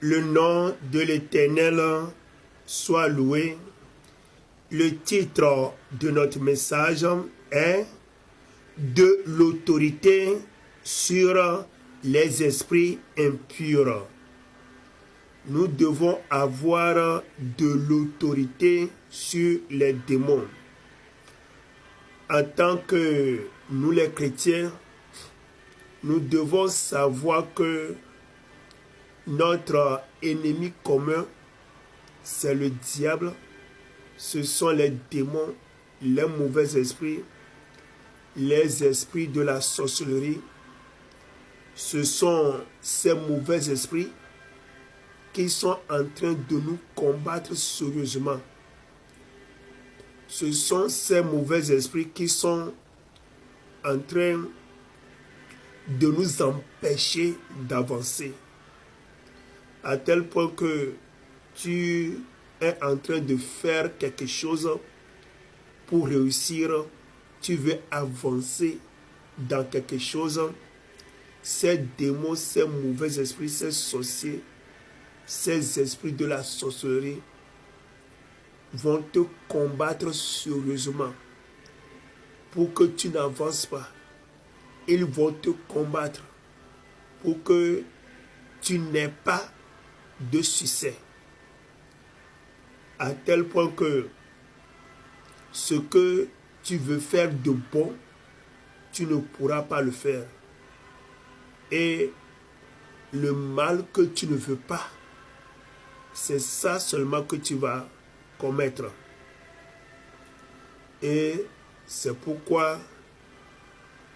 Le nom de l'Éternel soit loué. Le titre de notre message est « De l'autorité sur les esprits impurs ». Nous devons avoir de l'autorité sur les démons. En tant que nous les chrétiens, nous devons savoir que notre ennemi commun, c'est le diable, ce sont les démons, les mauvais esprits, les esprits de la sorcellerie. Ce sont ces mauvais esprits qui sont en train de nous combattre sérieusement. Ce sont ces mauvais esprits qui sont en train de nous empêcher d'avancer. À tel point que tu es en train de faire quelque chose pour réussir, tu veux avancer dans quelque chose. Ces démons, ces mauvais esprits, ces sorciers, ces esprits de la sorcellerie vont te combattre sérieusement pour que tu n'avances pas. Ils vont te combattre pour que tu n'aies pas de succès. À tel point que ce que tu veux faire de bon, tu ne pourras pas le faire. Et le mal que tu ne veux pas, c'est ça seulement que tu vas commettre. Et c'est pourquoi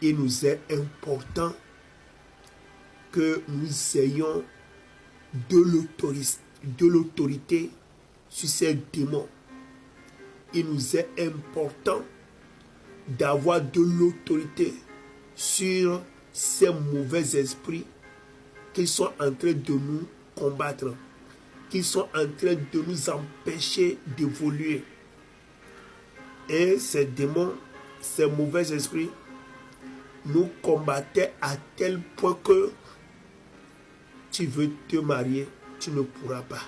il nous est important que nous ayons de l'autorité sur ces démons. Il nous est important d'avoir de l'autorité sur ces mauvais esprits qui sont en train de nous combattre, qui sont en train de nous empêcher d'évoluer. Et ces démons, ces mauvais esprits, nous combattaient à tel point que tu veux te marier, tu ne pourras pas.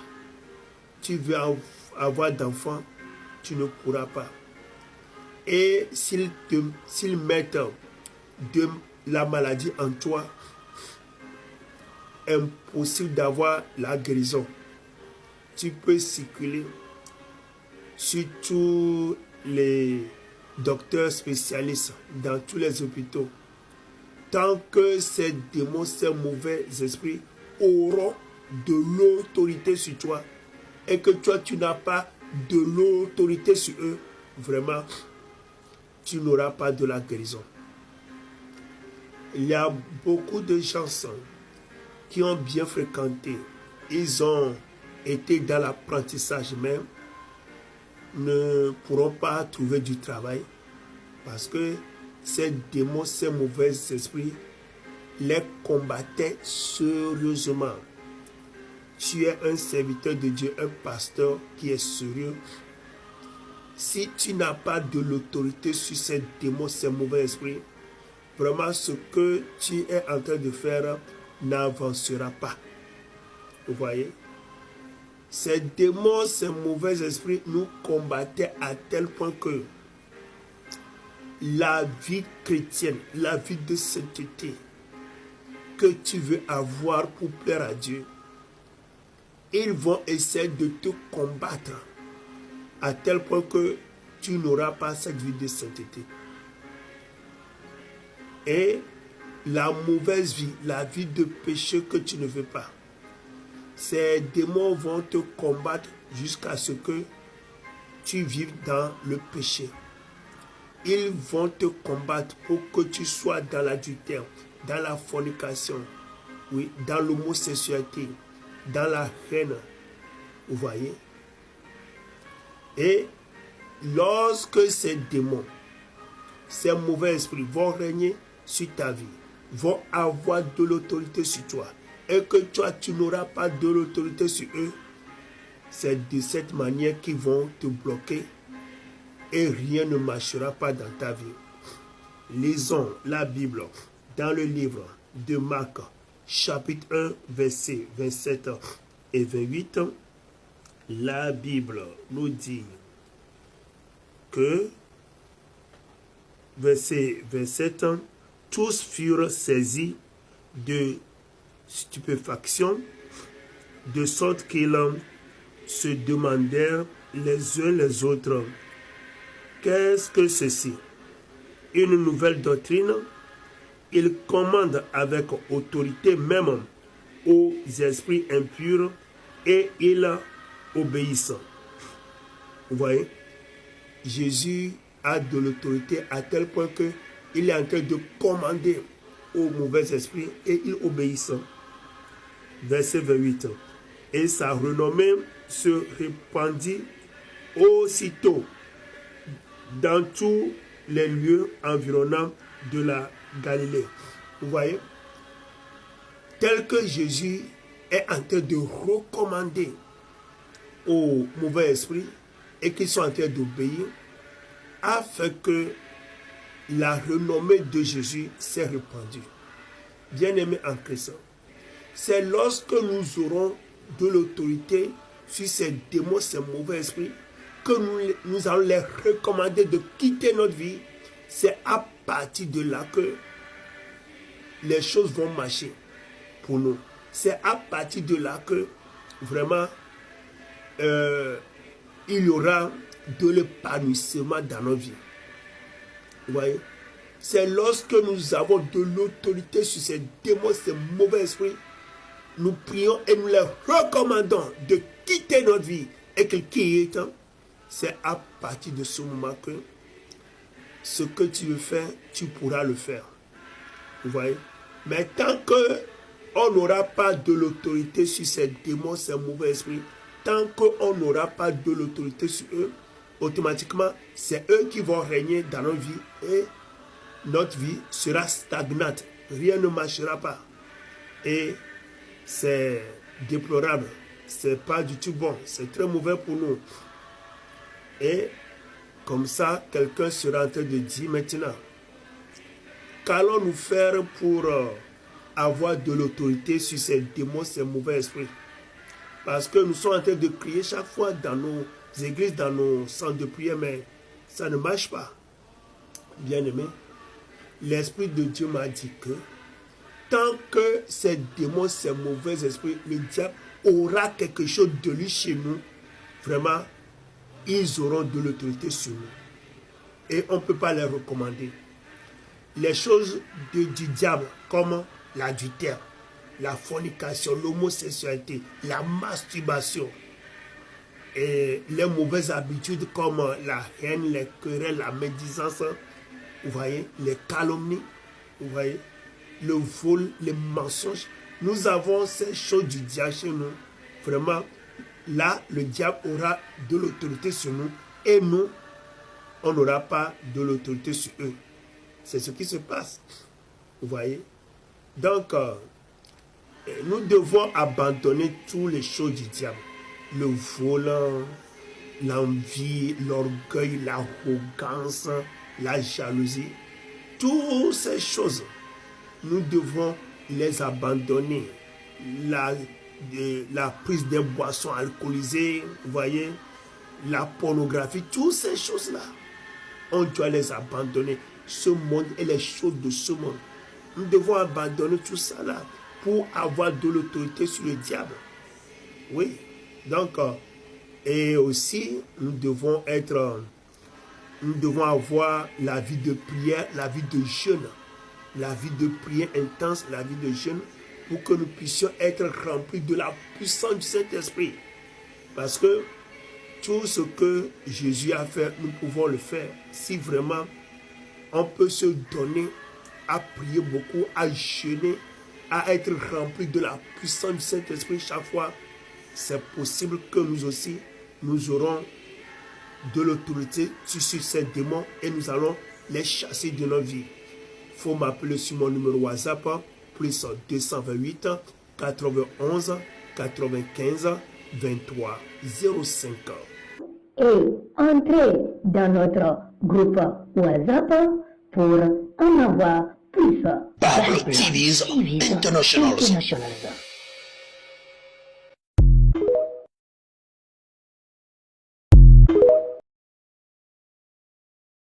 Tu veux avoir d'enfants, tu ne pourras pas. Et s'ils mettent de la maladie en toi, impossible d'avoir la guérison. Tu peux circuler sur tous les docteurs spécialistes, dans tous les hôpitaux. Tant que ces démons, ces mauvais esprits auront de l'autorité sur toi et que toi, tu n'as pas de l'autorité sur eux, vraiment, tu n'auras pas de la guérison. Il y a beaucoup de gens qui ont bien fréquenté, ils ont été dans l'apprentissage même, ne pourront pas trouver du travail parce que ces démons, ces mauvais esprits les combattaient sérieusement. Tu es un serviteur de Dieu, un pasteur qui est sérieux. Si tu n'as pas de l'autorité sur ces démons, ces mauvais esprits, vraiment ce que tu es en train de faire n'avancera pas. Vous voyez? Ces démons, ces mauvais esprits nous combattaient à tel point que la vie chrétienne, la vie de sainteté que tu veux avoir pour plaire à Dieu, ils vont essayer de te combattre à tel point que tu n'auras pas cette vie de sainteté. Et la mauvaise vie, la vie de péché que tu ne veux pas, ces démons vont te combattre jusqu'à ce que tu vives dans le péché. Ils vont te combattre pour que tu sois dans l'adultère, dans la fornication, oui, dans l'homosexualité, dans la haine. Vous voyez? Et lorsque ces démons, ces mauvais esprits vont régner sur ta vie, vont avoir de l'autorité sur toi, et que toi, tu n'auras pas de l'autorité sur eux, c'est de cette manière qu'ils vont te bloquer et rien ne marchera pas dans ta vie. Lisons la Bible dans le livre de Marc, chapitre 1, verset 27 et 28, la Bible nous dit que, verset 27, tous furent saisis de stupéfaction, de sorte qu'ils se demandèrent les uns les autres, qu'est-ce que ceci? Une nouvelle doctrine? Il commande avec autorité même aux esprits impurs et ils obéissent. Vous voyez, Jésus a de l'autorité à tel point qu'il est en train de commander aux mauvais esprits et ils obéissent. Verset 28. Et sa renommée se répandit aussitôt dans tous les lieux environnants de la Galilée. Vous voyez, tel que Jésus est en train de recommander aux mauvais esprits et qu'ils sont en train d'obéir, a fait que la renommée de Jésus s'est répandue. Bien-aimés en Christ, c'est lorsque nous aurons de l'autorité sur ces démons, ces mauvais esprits, que nous allons les recommander de quitter notre vie. C'est à partir de là que les choses vont marcher pour nous. C'est à partir de là que vraiment il y aura de l'épanouissement dans nos vies. Vous voyez? C'est lorsque nous avons de l'autorité sur ces démons, ces mauvais esprits, nous prions et nous les recommandons de quitter notre vie et qu'ils quittent. C'est à partir de ce moment que ce que tu veux faire, tu pourras le faire. Vous voyez? Mais tant qu'on n'aura pas de l'autorité sur ces démons, ces mauvais esprits, tant qu'on n'aura pas de l'autorité sur eux, automatiquement, c'est eux qui vont régner dans nos vies et notre vie sera stagnante. Rien ne marchera pas. Et c'est déplorable. C'est pas du tout bon. C'est très mauvais pour nous. Et comme ça, quelqu'un sera en train de dire maintenant, qu'allons-nous faire pour avoir de l'autorité sur ces démons, ces mauvais esprits? Parce que nous sommes en train de crier chaque fois dans nos églises, dans nos centres de prière, mais ça ne marche pas. Bien-aimé, l'Esprit de Dieu m'a dit que tant que ces démons, ces mauvais esprits, le diable aura quelque chose de lui chez nous, vraiment, ils auront de l'autorité sur nous. Et on ne peut pas les recommander. Les choses du diable, comme l'adultère, la fornication, l'homosexualité, la masturbation, et les mauvaises habitudes comme la haine, les querelles, la médisance, vous voyez, les calomnies, vous voyez, le vol, les mensonges. Nous avons ces choses du diable chez nous. Vraiment, là, le diable aura de l'autorité sur nous et nous, on n'aura pas de l'autorité sur eux. C'est ce qui se passe. Vous voyez? Donc, nous devons abandonner toutes les choses du diable. Le vol, l'envie, l'orgueil, l'arrogance, la jalousie. Toutes ces choses, nous devons les abandonner. La prise des boissons alcoolisées, vous voyez, la pornographie, toutes ces choses-là, on doit les abandonner. Ce monde et les choses de ce monde. Nous devons abandonner tout ça là pour avoir de l'autorité sur le diable. Oui. Donc, et aussi, nous devons avoir la vie de prière, la vie de jeûne, la vie de prière intense, la vie de jeûne, pour que nous puissions être remplis de la puissance du Saint-Esprit. Parce que tout ce que Jésus a fait, nous pouvons le faire. Si vraiment on peut se donner à prier beaucoup, à jeûner, à être rempli de la puissance du Saint-Esprit chaque fois, c'est possible que nous aussi, nous aurons de l'autorité sur ces démons et nous allons les chasser de nos vies. Il faut m'appeler sur mon numéro WhatsApp, plus 228 91 95 23 05. Et entrez dans notre groupe WhatsApp pour en avoir plus. Bible TV's International.